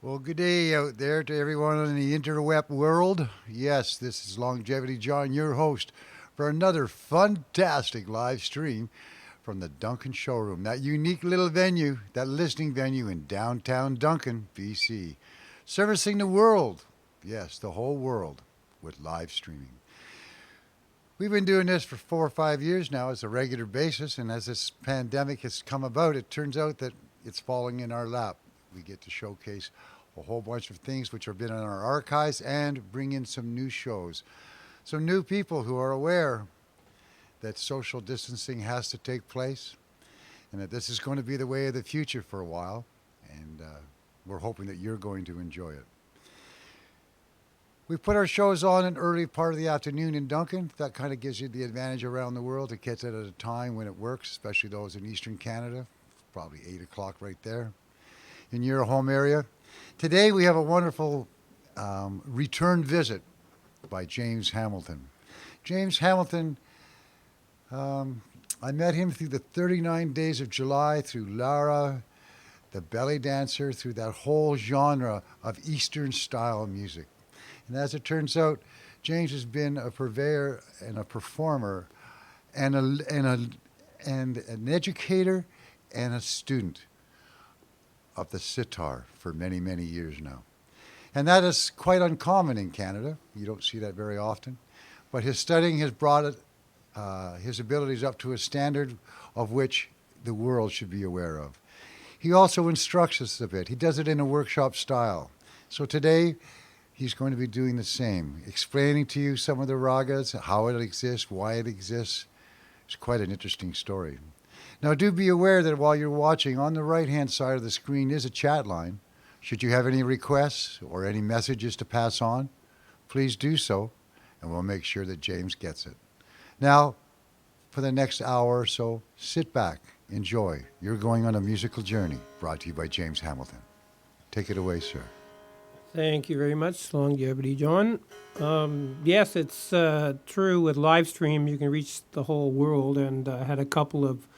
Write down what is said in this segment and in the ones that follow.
Well, good day out there to everyone in the interweb world. Yes, this is Longevity John, your host, for another fantastic live stream from the Duncan Showroom, that unique little venue, that listening venue in downtown Duncan, BC, servicing the world. Yes, the whole world with live streaming. We've been doing this for 4 or 5 years now as a regular basis, and as this pandemic has come about, it turns out that it's falling in our lap. We get to showcase a whole bunch of things which have been in our archives and bring in some new shows. Some new people who are aware that social distancing has to take place and that this is going to be the way of the future for a while. And we're hoping that you're going to enjoy it. We put our shows on in early part of the afternoon in Duncan. That kind of gives you the advantage around the world to catch it at a time when it works, especially those in Eastern Canada. Probably 8 o'clock right there in your home area. Today we have a wonderful return visit by James Hamilton. James Hamilton, I met him through the 39 Days of July, through Lara, the belly dancer, through that whole genre of Eastern style music. And as it turns out, James has been a purveyor and a performer and an educator and a student of the sitar for many, many years now. And that is quite uncommon in Canada. You don't see that very often. But his studying has brought his abilities up to a standard of which the world should be aware of. He also instructs us a bit. He does it in a workshop style. So today, he's going to be doing the same, explaining to you some of the ragas, how it exists, why it exists. It's quite an interesting story. Now, do be aware that while you're watching, on the right-hand side of the screen is a chat line. Should you have any requests or any messages to pass on, please do so, and we'll make sure that James gets it. Now, for the next hour or so, sit back, enjoy. You're going on a musical journey, brought to you by James Hamilton. Take it away, sir. Thank you very much, Longevity John. Yes, it's true with live stream, you can reach the whole world, and I had a couple of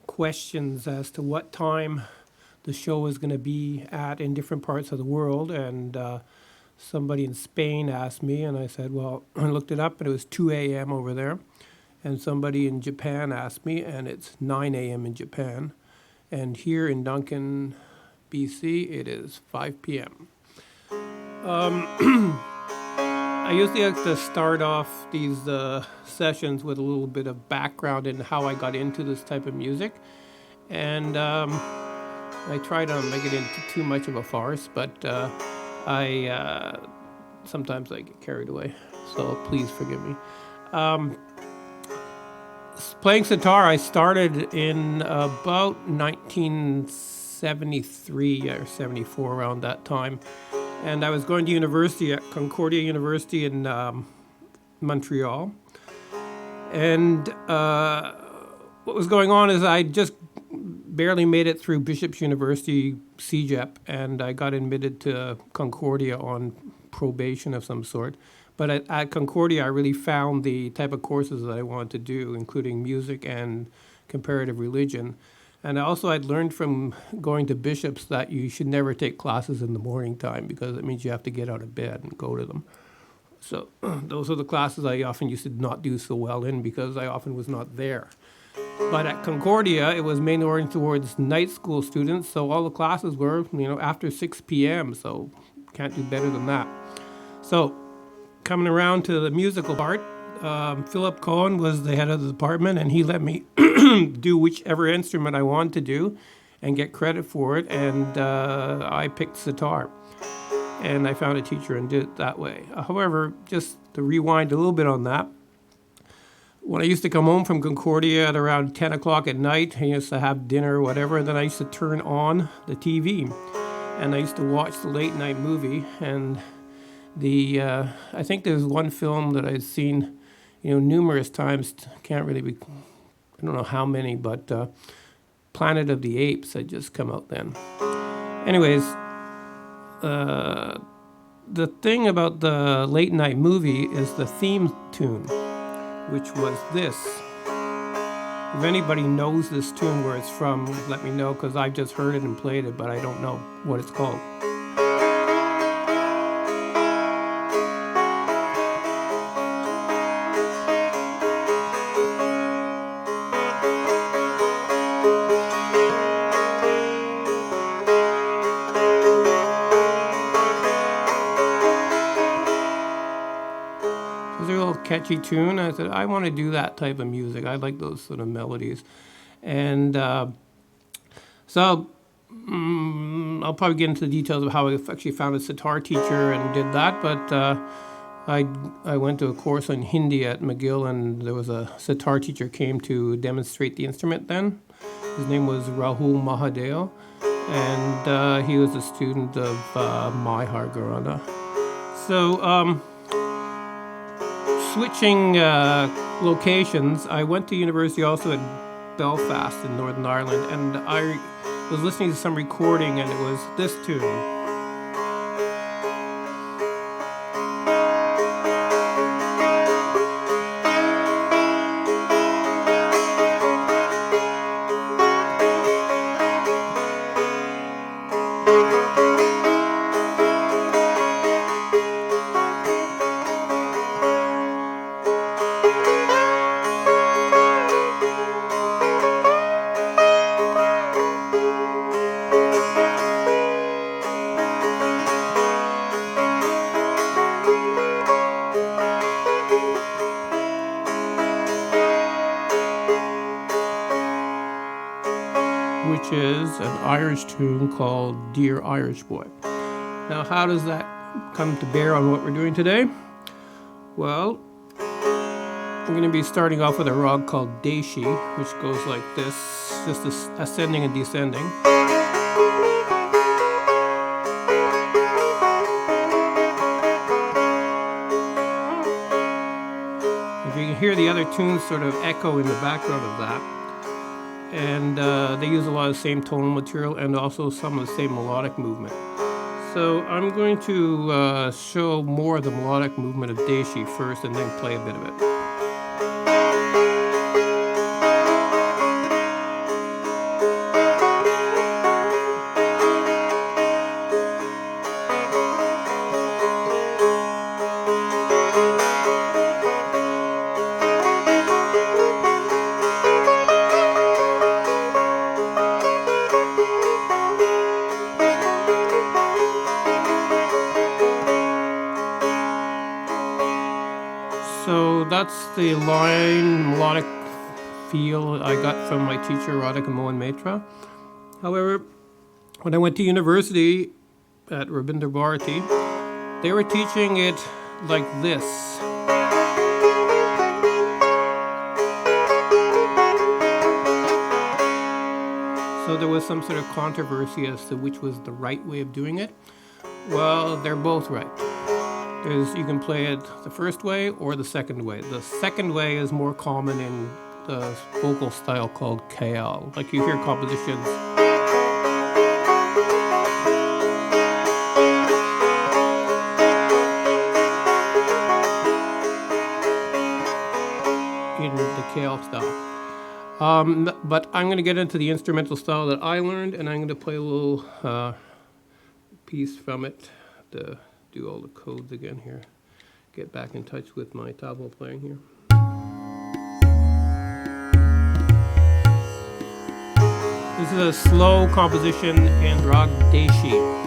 questions as to what time the show is going to be at in different parts of the world, and somebody in Spain asked me, and I said, well, I looked it up, and it was 2 a.m. over there, and somebody in Japan asked me, and it's 9 a.m. in Japan, and here in Duncan, BC, it is 5 p.m. I usually like to start off these sessions with a little bit of background in how I got into this type of music. And I try to make it into too much of a farce, but I sometimes I get carried away. So please forgive me. Playing sitar, I started in about 1973 or 74, around that time. And I was going to university at Concordia University in Montreal. And what was going on is I just barely made it through Bishop's University CEGEP, and I got admitted to Concordia on probation of some sort. But at Concordia, I really found the type of courses that I wanted to do, including music and comparative religion. And also I'd learned from going to Bishop's that you should never take classes in the morning time because it means you have to get out of bed and go to them. So those are the classes I often used to not do so well in because I often was not there. But at Concordia, it was mainly oriented towards night school students, so all the classes were, after 6 p.m., so can't do better than that. So coming around to the musical part, Philip Cohen was the head of the department, and he let me do whichever instrument I wanted to do and get credit for it, and I picked sitar. And I found a teacher and did it that way. However, just to rewind a little bit on that, when I used to come home from Concordia at around 10 o'clock at night, I used to have dinner or whatever, then I used to turn on the TV, and I used to watch the late night movie, and I think there's one film that I've seen numerous times, can't really be, I don't know how many, but Planet of the Apes had just come out then. Anyways, the thing about the late night movie is the theme tune, which was this. If anybody knows this tune, where it's from, let me know, because I've just heard it and played it, but I don't know what it's called. catchy tune. I said, I want to do that type of music. I like those sort of melodies. And so I'll probably get into the details of how I actually found a sitar teacher and did that. But I went to a course on Hindi at McGill, and there was a sitar teacher came to demonstrate the instrument then. His name was Rahul Mahadeo, and he was a student of Maihar Gharana. So switching locations, I went to university also at Belfast in Northern Ireland, and I was listening to some recording, and it was this tune. Which is an Irish tune called Dear Irish Boy. Now, how does that come to bear on what we're doing today? Well, I'm going to be starting off with a rag called Deshi, which goes like this, just ascending and descending. If you can hear the other tunes sort of echo in the background of that. And they use a lot of the same tonal material and also some of the same melodic movement. So I'm going to show more of the melodic movement of Deshi first and then play a bit of it. So that's the line melodic feel I got from my teacher, Radhika Mohan Maitra. However, when I went to university at Rabindra Bharati, they were teaching it like this. So there was some sort of controversy as to which was the right way of doing it. Well, they're both right. You can play it the first way or the second way. The second way is more common in the vocal style called Kayal. Like you hear compositions. In the Kayal style. But I'm going to get into the instrumental style that I learned, and I'm going to play a little piece from it to do all the codes again here. Get back in touch with my tabla playing here. This is a slow composition in Rag Deshi.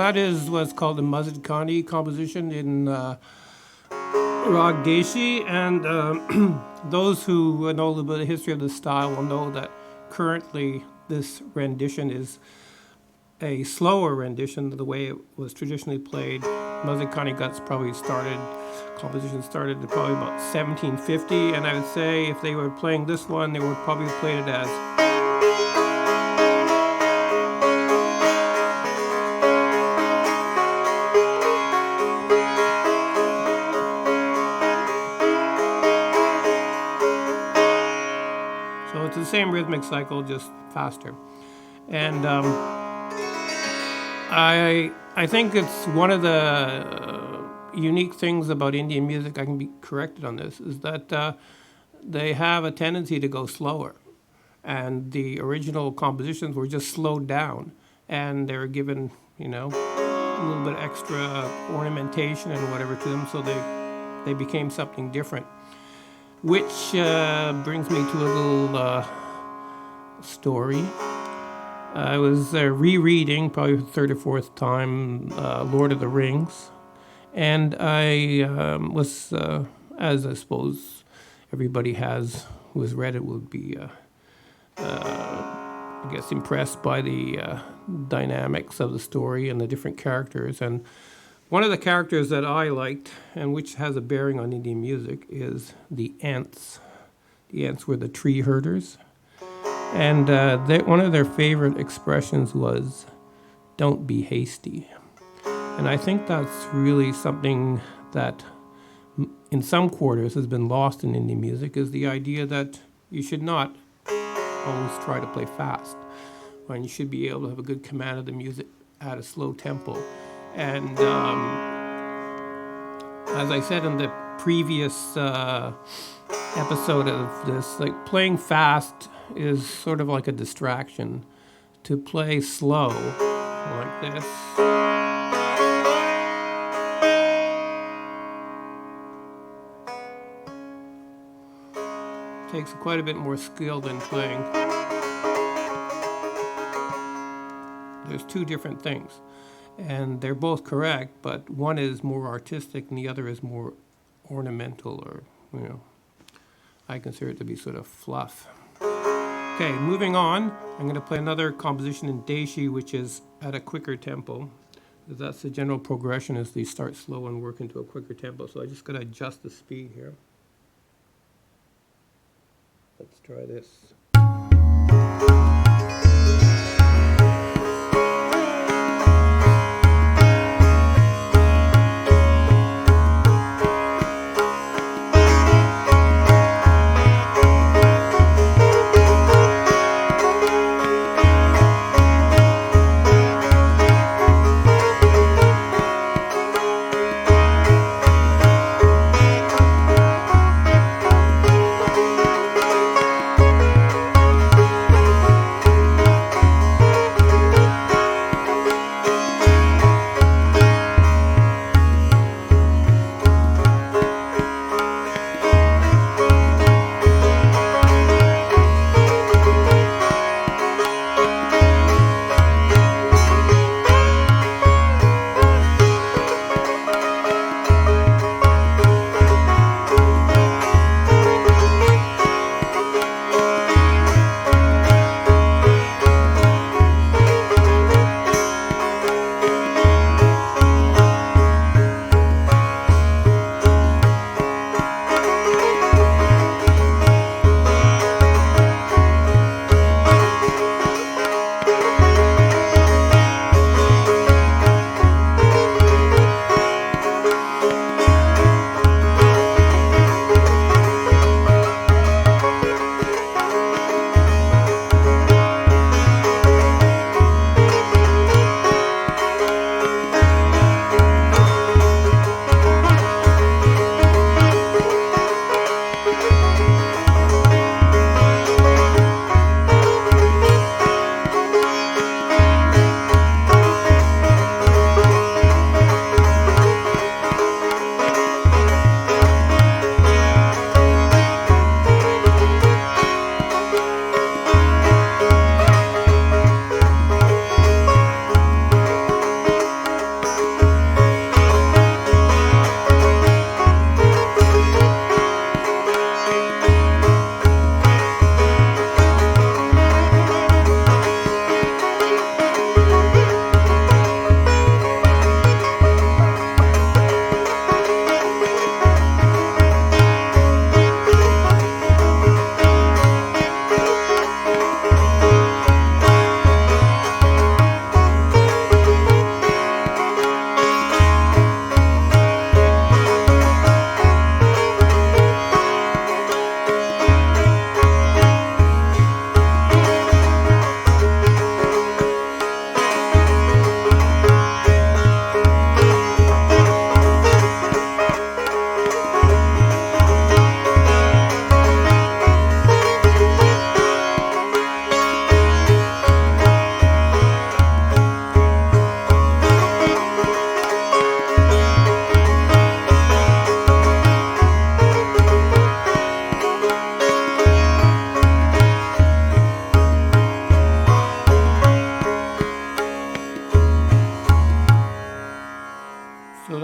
that is what's called the Mazidkani composition in Rag Deshi, and those who know a little bit of the history of the style will know that currently this rendition is a slower rendition of the way it was traditionally played. Mazidkani composition started at probably about 1750, and I would say if they were playing this one, they would probably play it as. So it's the same rhythmic cycle, just faster. And I think it's one of the unique things about Indian music, I can be corrected on this, is that they have a tendency to go slower. And the original compositions were just slowed down, and they were given, a little bit extra ornamentation and whatever to them, so they became something different. Which brings me to a little story. I was rereading, probably for the third or fourth time, Lord of the Rings. And I was, as I suppose everybody who has read it would be, I guess, impressed by the dynamics of the story and the different characters. And one of the characters that I liked, and which has a bearing on Indian music, is the Ents. The Ents were the tree herders. And one of their favorite expressions was, "Don't be hasty." And I think that's really something that in some quarters has been lost in Indian music, is the idea that you should not always try to play fast, when you should be able to have a good command of the music at a slow tempo. And as I said in the previous episode of this, like, playing fast is sort of like a distraction. To play slow, like this, takes quite a bit more skill than playing. There's two different things, and they're both correct, but one is more artistic and the other is more ornamental, or, I consider it to be sort of fluff. Okay, moving on, I'm going to play another composition in Deshi, which is at a quicker tempo. That's the general progression, is they start slow and work into a quicker tempo. So I just got to adjust the speed here. Let's try this.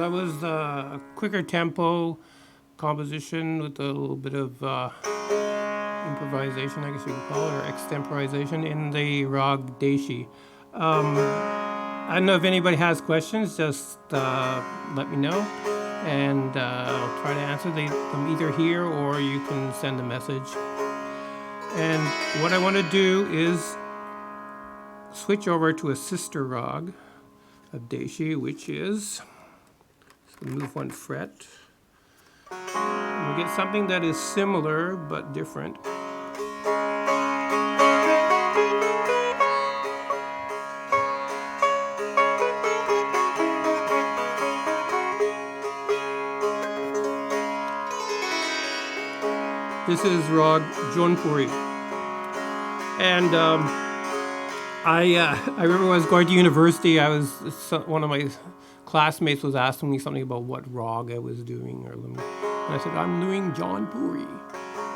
that was a quicker tempo composition with a little bit of improvisation, I guess you could call it, or extemporization in the rag Deshi. I don't know if anybody has questions, just let me know, and I'll try to answer them either here or you can send a message. And what I want to do is switch over to a sister rag of Deshi, which is, just move one fret. And we get something that is similar but different. This is rag Jaunpuri. And I remember when I was going to university, one of my classmates was asking me something about what rag I was doing, and I said, I'm doing Jaunpuri.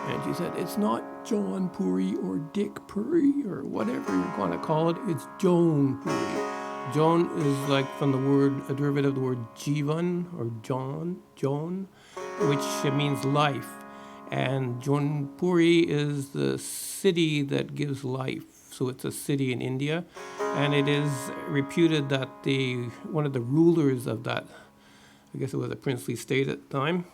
And she said, it's not Jaunpuri or Dick Puri or whatever you're going to call it, it's Jaunpuri. Jaun is like from the word, a derivative of the word Jivan or Jaun, which means life. And Jaunpuri is the city that gives life. So it's a city in India. And it is reputed that one of the rulers of that, I guess it was a princely state at the time,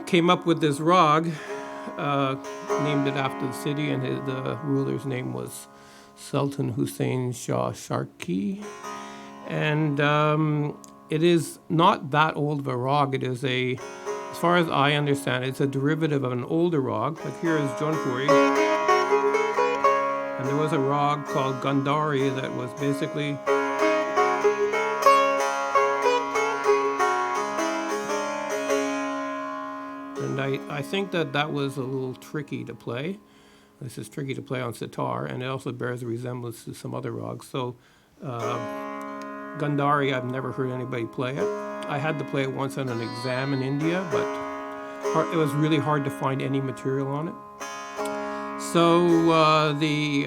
came up with this rag, named it after the city, and the ruler's name was Sultan Hussein Shah Sharki. And it is not that old of a rag. It is as far as I understand, it's a derivative of an older rag. Like here is Jaunpuri. And there was a rag called Gandhari that was basically and I think that was a little tricky to play. This is tricky to play on sitar, and it also bears a resemblance to some other rags. So Gandhari, I've never heard anybody play it. I had to play it once on an exam in India, but it was really hard to find any material on it. So the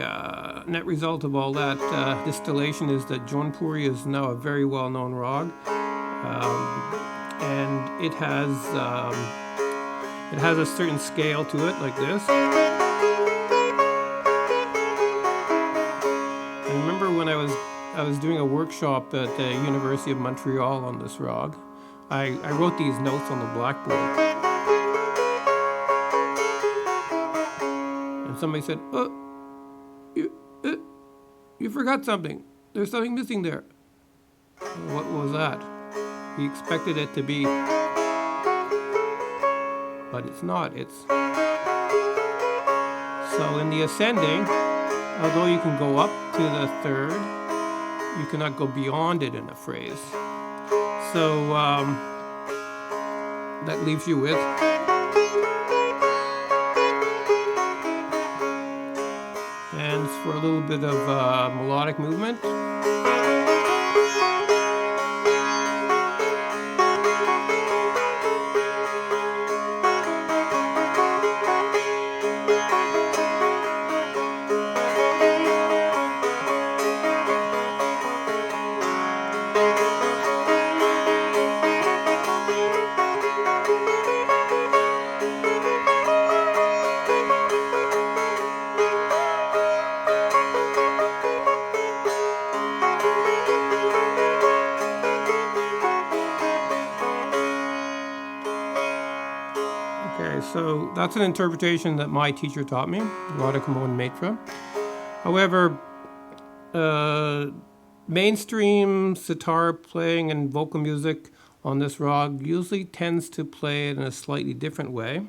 net result of all that distillation is that Jaunpuri is now a very well-known rag, and it has a certain scale to it, like this. I remember when I was doing a workshop at the University of Montreal on this rag. I wrote these notes on the blackboard. And somebody said, oh, you forgot something. There's something missing there. What was that? He expected it to be, but it's not. So in the ascending, although you can go up to the third, you cannot go beyond it in a phrase. So that leaves you with and for a little bit of melodic movement. So that's an interpretation that my teacher taught me, Radhika Mohan Maitra. However, mainstream sitar playing and vocal music on this rag usually tends to play it in a slightly different way.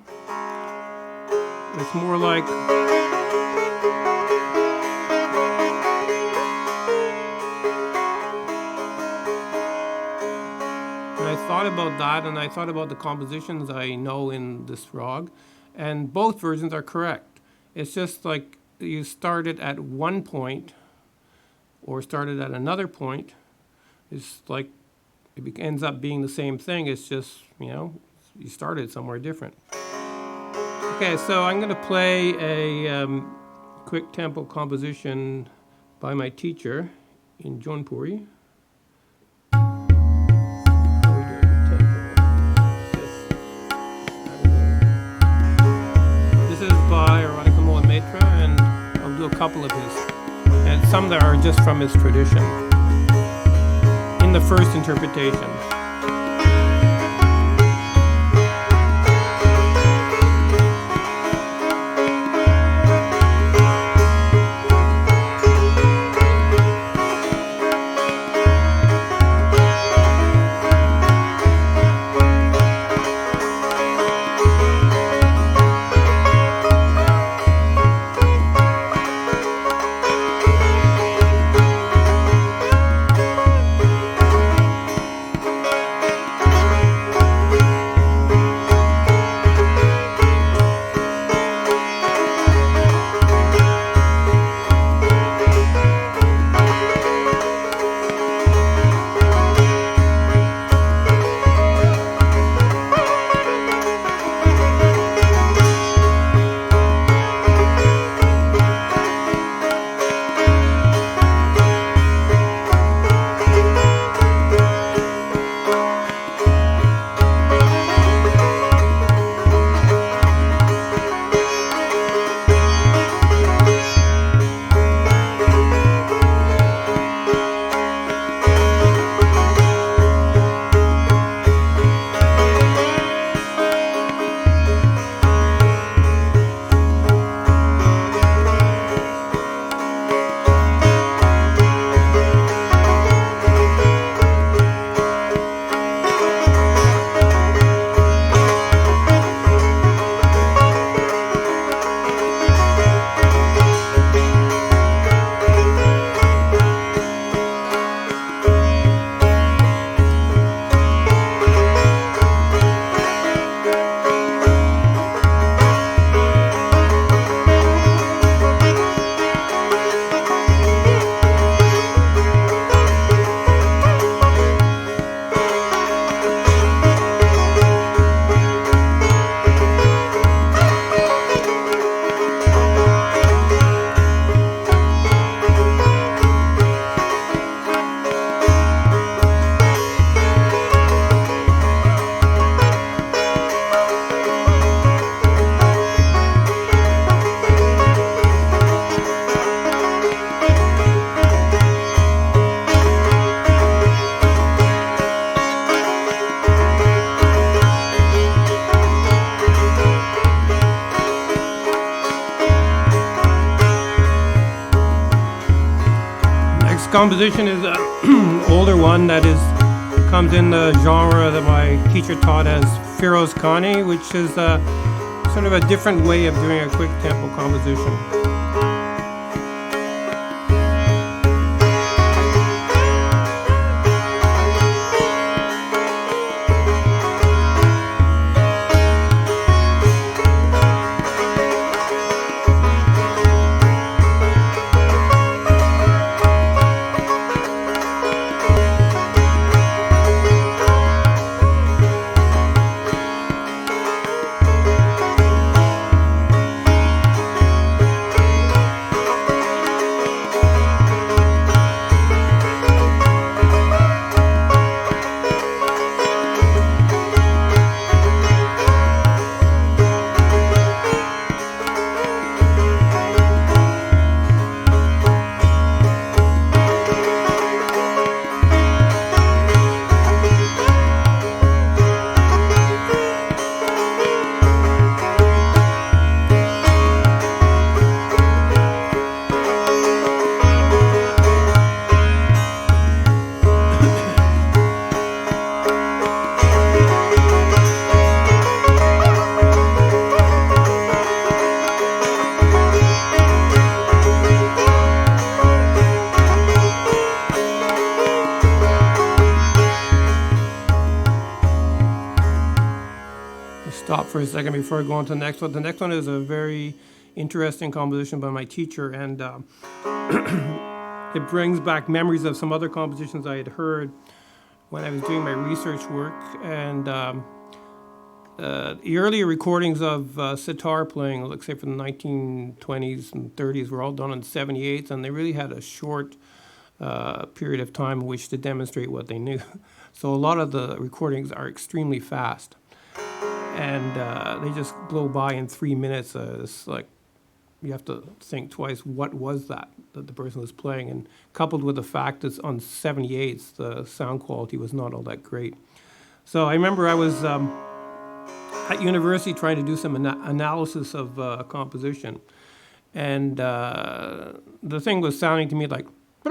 It's more like thought about that, and I thought about the compositions I know in this rag, and both versions are correct. It's just like you started at one point or started at another point. It's like it ends up being the same thing. It's just, you started somewhere different. Okay, so I'm going to play a quick tempo composition by my teacher in Jaunpuri. couple of his, and some that are just from his tradition in the first interpretation. Composition is an older one that comes in the genre that my teacher taught as Firoz Khani, which is sort of a different way of doing a quick tempo composition. Stop for a second before I go on to the next one. The next one is a very interesting composition by my teacher, and it brings back memories of some other compositions I had heard when I was doing my research work. And the earlier recordings of sitar playing, let's say from the 1920s and 30s, were all done on 78s, and they really had a short period of time in which to demonstrate what they knew. So a lot of the recordings are extremely fast, and they just blow by in 3 minutes. It's like you have to think twice, what was that the person was playing? And coupled with the fact that on 78s, the sound quality was not all that great. So I remember I was at university trying to do some analysis of composition. And the thing was sounding to me like, it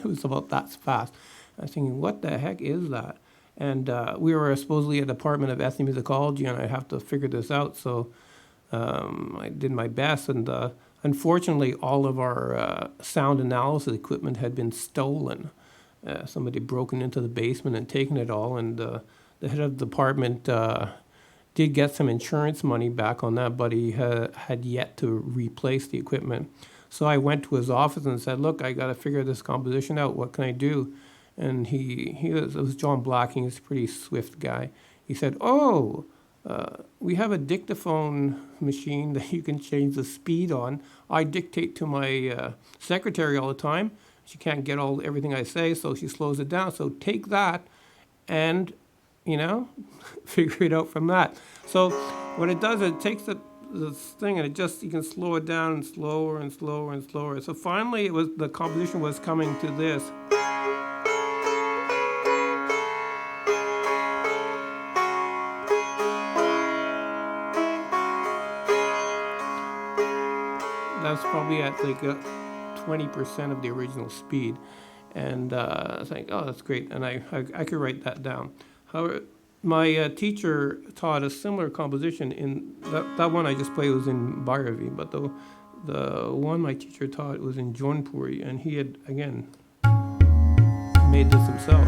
was about that fast. I was thinking, what the heck is that? And we were supposedly a department of ethnomusicology, and I have to figure this out. So I did my best, and unfortunately, all of our sound analysis equipment had been stolen. Somebody broken into the basement and taken it all, and the head of the department did get some insurance money back on that, but he had yet to replace the equipment. So I went to his office and said, look, I got to figure this composition out. What can I do? And it was John Black. He was a pretty swift guy. He said, we have a dictaphone machine that you can change the speed on. I dictate to my secretary all the time. She can't get everything I say, so she slows it down. So take that and, figure it out from that. So what it does, it takes this thing and you can slow it down and slower and slower and slower. So finally the composition was coming to this. That's probably at like 20% of the original speed. And I was like, oh, that's great. And I could write that down. However, my teacher taught a similar composition in that one I just played was in Bhairavi, but the one my teacher taught was in Jaunpuri, and he had, again, made this himself.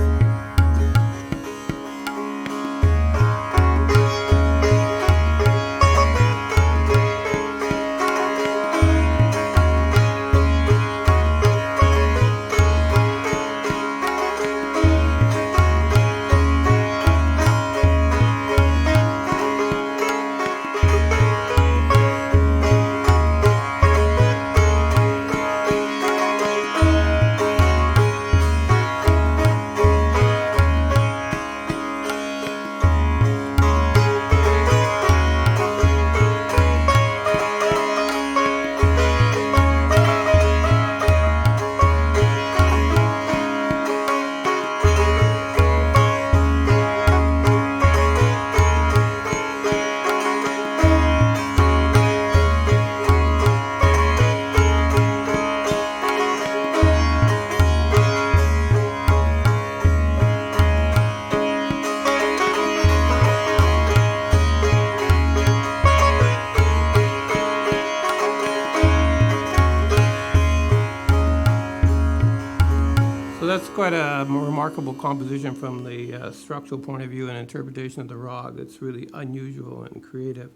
That's quite a remarkable composition from the structural point of view and interpretation of the rag. It's really unusual and creative.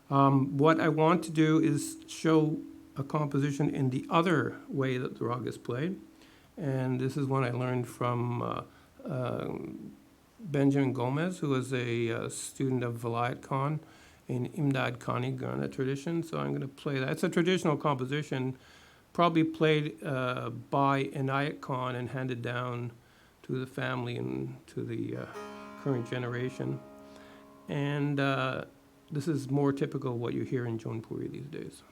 What I want to do is show a composition in the other way that the rag is played. And this is one I learned from Benjamin Gomez, who was a student of Vilayat Khan in Imdad Khani Ghana tradition. So I'm going to play that. It's a traditional composition, probably played by Inayat Khan and handed down to the family and to the current generation. And this is more typical of what you hear in Jaunpuri these days.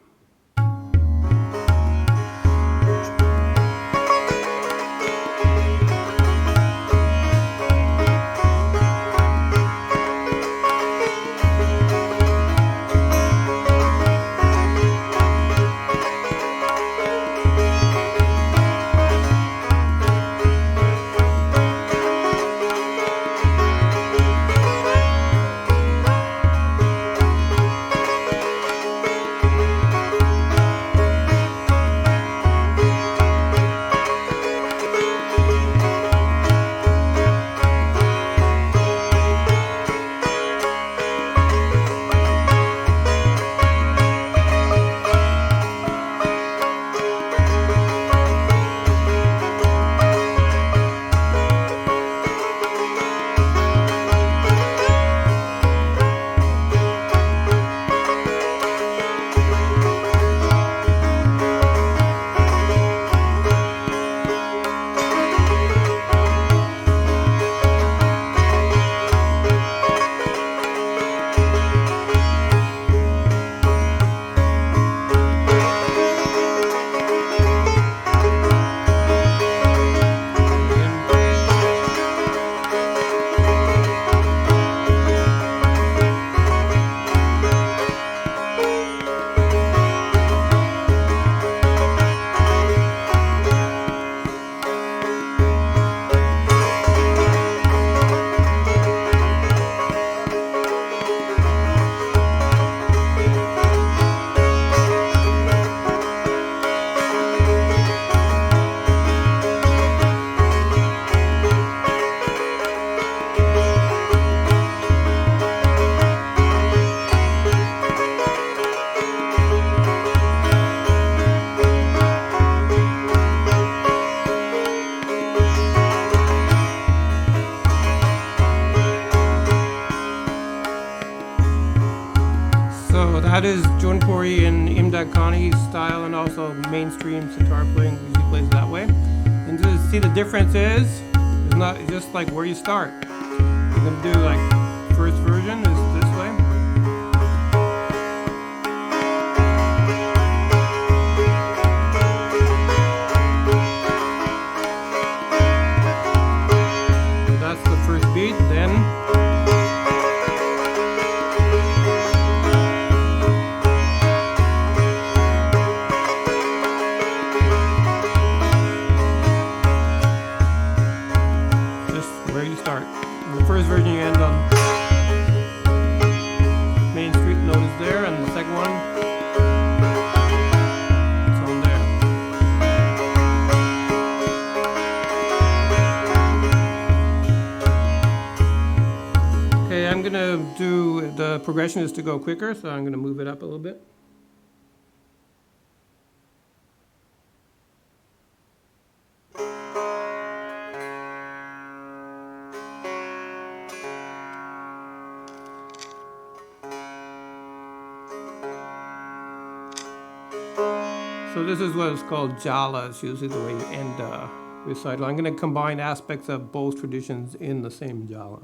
that is Joan Corey and Imdad Khani's style, and also mainstream sitar playing. Usually plays that way. And to see the difference is, it's not just like where you start. You're gonna do like first version is this way. That's the first beat. Then where you start. In the first version you end on main street note is there, and the second one it's on there. Okay, I'm gonna do the progression is to go quicker, so I'm gonna move it up a little bit. So this is what is called jala. It's usually the way you end recital. I'm going to combine aspects of both traditions in the same jala.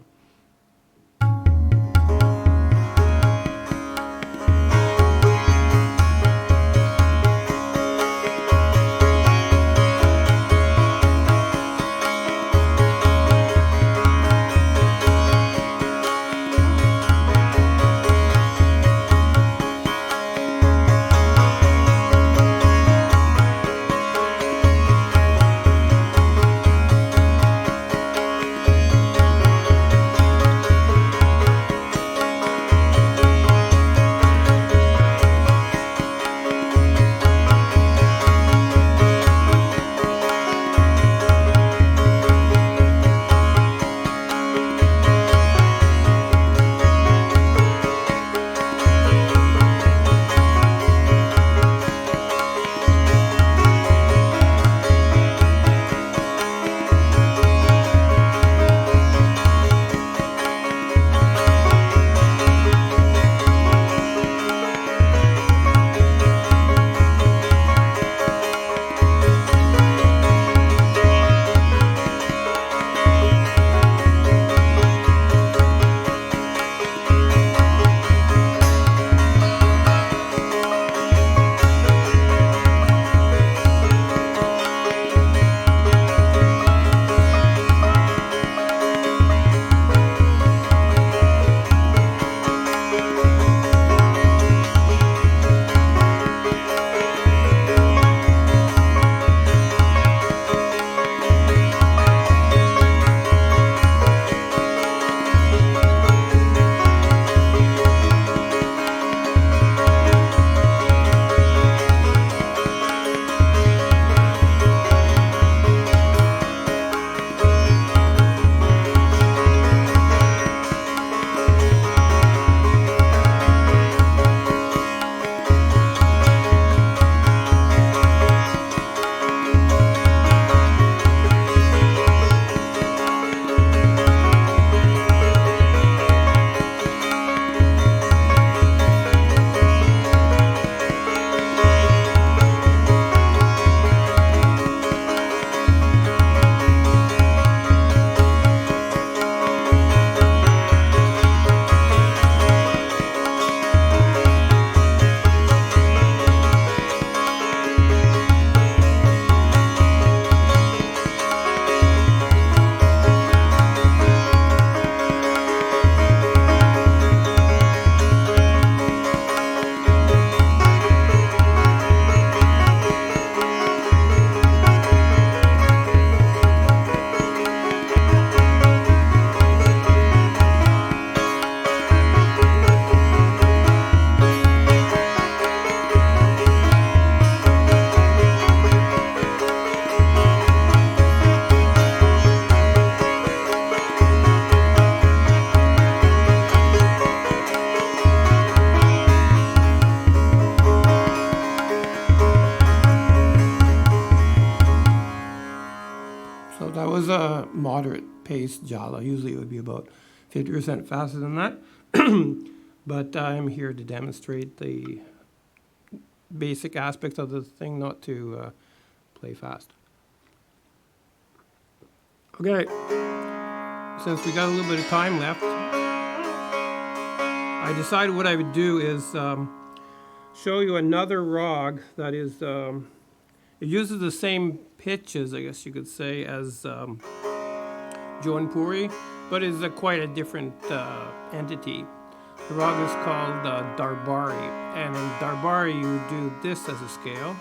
was a moderate pace jala. Usually it would be about 50% faster than that. But I'm here to demonstrate the basic aspects of the thing, not to play fast. Okay, since we got a little bit of time left, I decided what I would do is show you another rag that is, it uses the same pitches, I guess you could say, as Jaunpuri, but is quite a different entity. The rag is called Darbari, and in Darbari you would do this as a scale.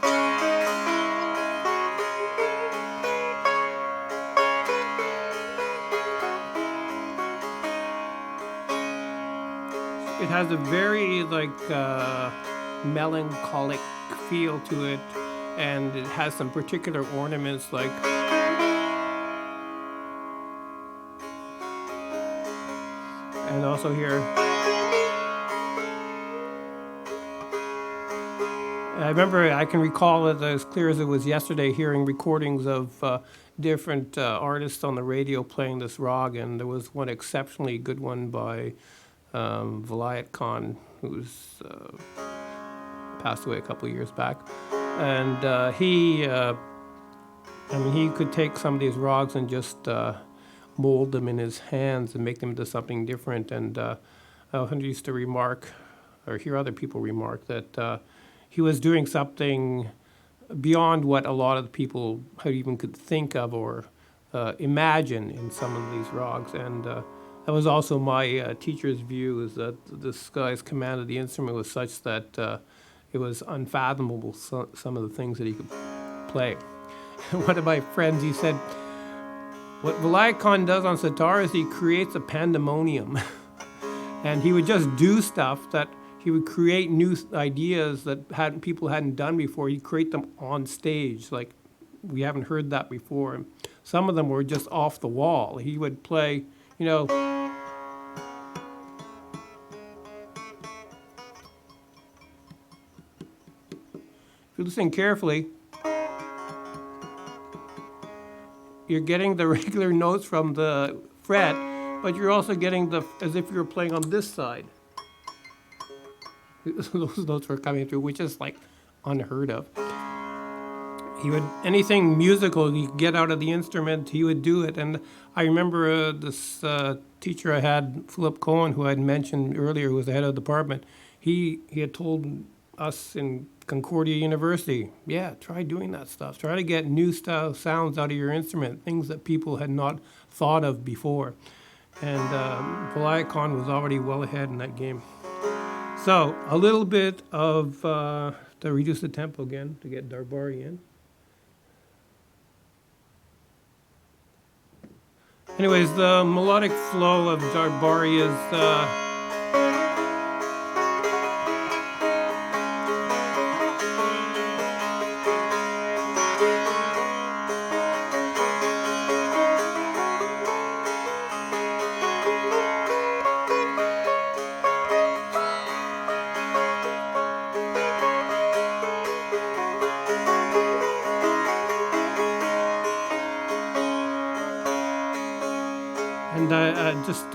It has a very melancholic feel to it, and it has some particular ornaments like and also here. I can recall it as clear as it was yesterday, hearing recordings of different artists on the radio playing this rag, and there was one exceptionally good one by Vilayat Khan, who's passed away a couple of years back, and he could take some of these rags and just mold them in his hands and make them into something different. And I often used to remark, or hear other people remark, that he was doing something beyond what a lot of the people even could think of or imagine in some of these rags. And that was also my teacher's view, is that this guy's command of the instrument was such that it was unfathomable, some of the things that he could play. One of my friends, he said, what Vilayat Khan does on sitar is he creates a pandemonium. And he would just do stuff that he would create new ideas that people hadn't done before. He'd create them on stage, like we haven't heard that before. And some of them were just off the wall. He would play, if you listen carefully, you're getting the regular notes from the fret, but you're also getting as if you were playing on this side. Those notes were coming through, which is like unheard of. Anything musical he could get out of the instrument, he would do it. And I remember this teacher I had, Philip Cohen, who I'd mentioned earlier, who was the head of the department. He had told us in Concordia University, try doing that stuff. Try to get new style sounds out of your instrument, things that people had not thought of before. And Vilayat Khan was already well ahead in that game. So a little bit of, to reduce the tempo again, to get Darbari in. Anyways, the melodic flow of Darbari is,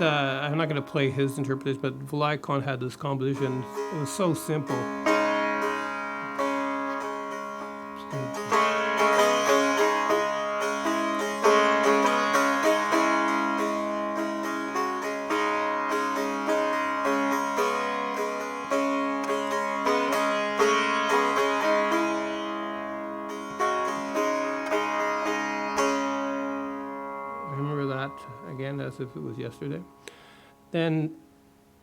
I'm not going to play his interpretation, but Vilayat Khan had this composition. It was so simple. Again, as if it was yesterday. Then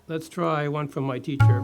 let's try one from my teacher.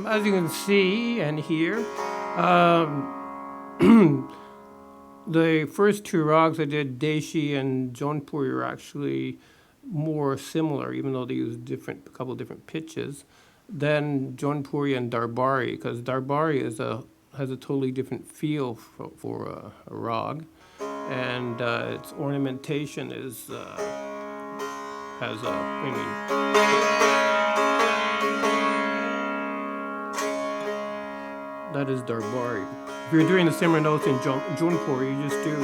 as you can see and hear, the first two rags I did, Deshi and Jaunpuri, are actually more similar, even though they use a couple of different pitches, than Jaunpuri and Darbari, because Darbari has a totally different feel for a rag, and its ornamentation has a, I mean, that is Darbari. If you're doing the similar notes in Jaunpuri, you just do.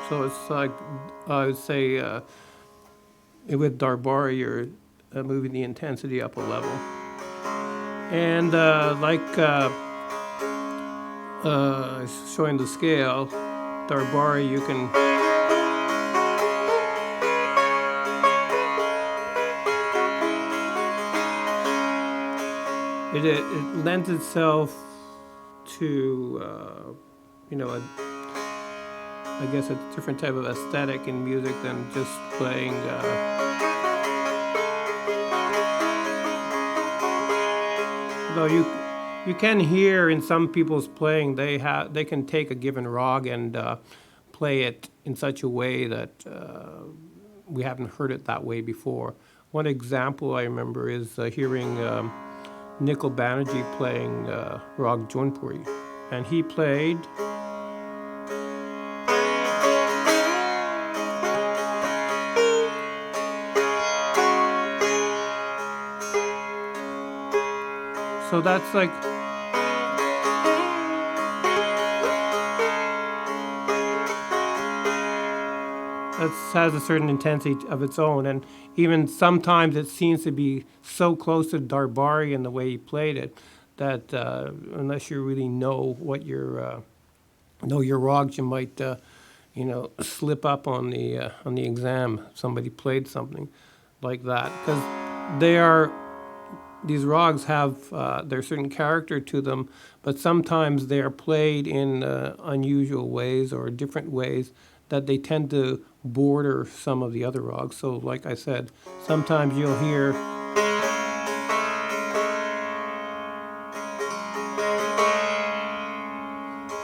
So it's like, I would say, with Darbari, you're moving the intensity up a level. And showing the scale, Darbari, you can. It lends itself to, I guess a different type of aesthetic in music than just playing. Though you can hear in some people's playing, they can take a given rag and play it in such a way that we haven't heard it that way before. One example I remember is hearing Nikhil Banerjee playing rag Jaunpuri, and he played. So that's like. That has a certain intensity of its own, and even sometimes it seems to be so close to Darbari in the way he played it that unless you really know what your rags, you might slip up on the exam. Somebody played something like that, because these rags have there's certain character to them, but sometimes they are played in unusual ways or different ways that they tend to border some of the other rags. So like I said, sometimes you'll hear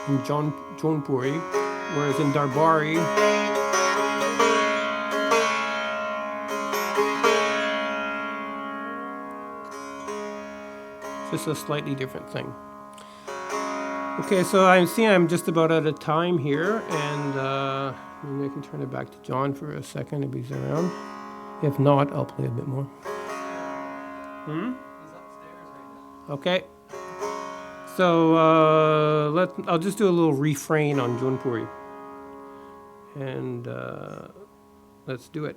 in Jaunpuri, whereas in Darbari just a slightly different thing. Okay, so I'm just about out of time here, and maybe I can turn it back to John for a second if he's around. If not, I'll play a bit more. He's upstairs right now. Okay. So I'll just do a little refrain on Jaunpuri, and let's do it.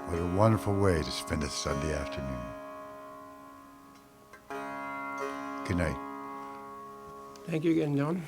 What a wonderful way to spend a Sunday afternoon. Good night. Thank you again, John.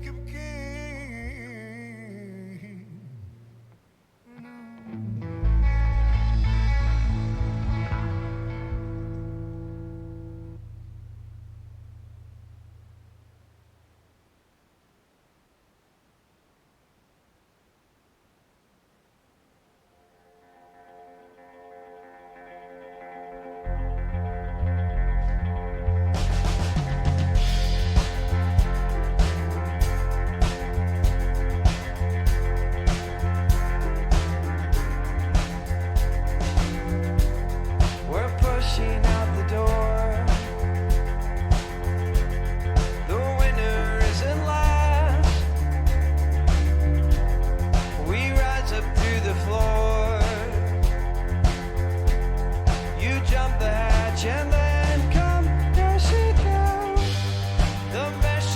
make him king.